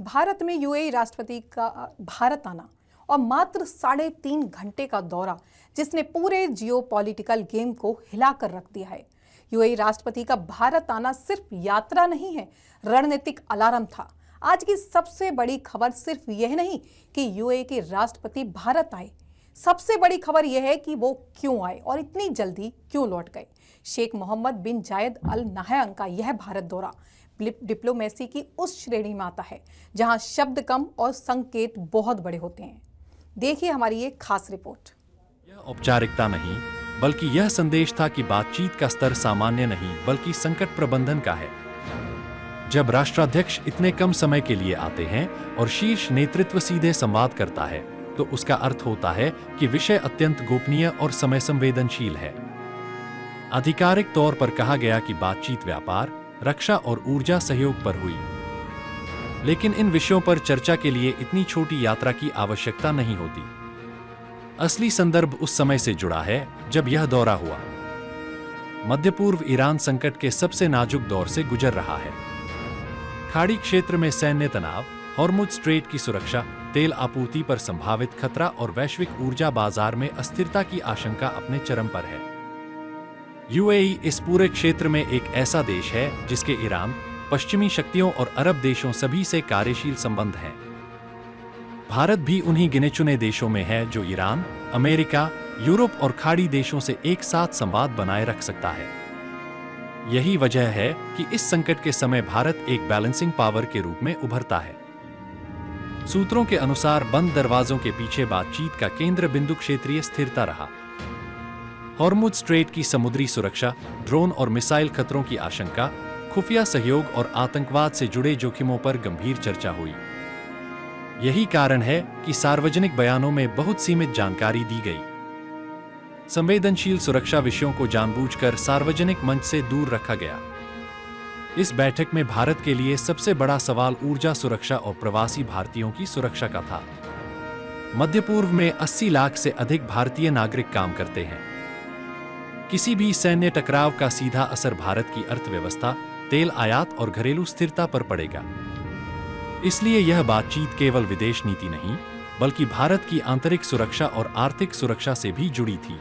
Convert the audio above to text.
भारत में यूएई राष्ट्रपति का भारत आना और मात्र 3.5 घंटे का दौरा जिसने पूरे जियोपॉलिटिकल गेम को हिलाकर रख दिया है। यूएई राष्ट्रपति का भारत आना सिर्फ यात्रा नहीं है, रणनीतिक अलार्म था। आज की सबसे बड़ी खबर सिर्फ यह नहीं कि यूएई के राष्ट्रपति भारत आए, सबसे बड़ी खबर यह है कि वो क्यों आए और इतनी जल्दी क्यों लौट गए। शेख मोहम्मद बिन जायद अल नाह्यान का यह भारत दौरा डिप्लोमेसी की उस श्रेणी में आता है जहां शब्द कम और संकेत बहुत बड़े होते हैं। देखिए हमारी ये खास रिपोर्ट। यह औपचारिकता नहीं, बल्कि यह संदेश था कि बातचीत का स्तर सामान्य नहीं बल्कि संकट प्रबंधन का है। जब राष्ट्राध्यक्ष इतने कम समय के लिए आते हैं और शीर्ष नेतृत्व सीधे संवाद करता है, तो उसका अर्थ होता है कि विषय अत्यंत गोपनीय और समय संवेदनशील है। आधिकारिक तौर पर कहा गया कि बातचीत व्यापार, रक्षा और ऊर्जा सहयोग पर हुई, लेकिन इन विषयों पर चर्चा के लिए इतनी छोटी यात्रा की आवश्यकता नहीं होती। असली संदर्भ उस समय से जुड़ा है जब यह दौरा हुआ। मध्य पूर्व ईरान संकट के सबसे नाजुक दौर से गुजर रहा है। खाड़ी क्षेत्र में सैन्य तनाव, हॉर्मुज स्ट्रेट की सुरक्षा, तेल आपूर्ति पर संभावित खतरा और वैश्विक ऊर्जा बाजार में अस्थिरता की आशंका अपने चरम पर है। यूएई इस पूरे क्षेत्र में एक ऐसा देश है जिसके ईरान, पश्चिमी शक्तियों और अरब देशों सभी से कार्यशील संबंध हैं। भारत भी उन्हीं गिने चुने देशों में है जो ईरान, अमेरिका, यूरोप और खाड़ी देशों से एक साथ संवाद बनाए रख सकता है। यही वजह है कि इस संकट के समय भारत एक बैलेंसिंग पावर के रूप में उभरता है। सूत्रों के अनुसार बंद दरवाजों के पीछे बातचीत का केंद्र बिंदु क्षेत्रीय स्थिरता रहा। हॉर्मुज स्ट्रेट की समुद्री सुरक्षा, ड्रोन और मिसाइल खतरों की आशंका, खुफिया सहयोग और आतंकवाद से जुड़े जोखिमों पर गंभीर चर्चा हुई। यही कारण है कि सार्वजनिक बयानों में बहुत सीमित जानकारी दी गई। संवेदनशील सुरक्षा विषयों को जानबूझकर सार्वजनिक मंच से दूर रखा गया। इस बैठक में भारत के लिए सबसे बड़ा सवाल ऊर्जा सुरक्षा और प्रवासी भारतीयों की सुरक्षा का था। मध्य पूर्व में 80 लाख से अधिक भारतीय नागरिक काम करते हैं। किसी भी सैन्य टकराव का सीधा असर भारत की अर्थव्यवस्था, तेल आयात और घरेलू स्थिरता पर पड़ेगा। इसलिए यह बातचीत केवल विदेश नीति नहीं, बल्कि भारत की आंतरिक सुरक्षा और आर्थिक सुरक्षा से भी जुड़ी थी।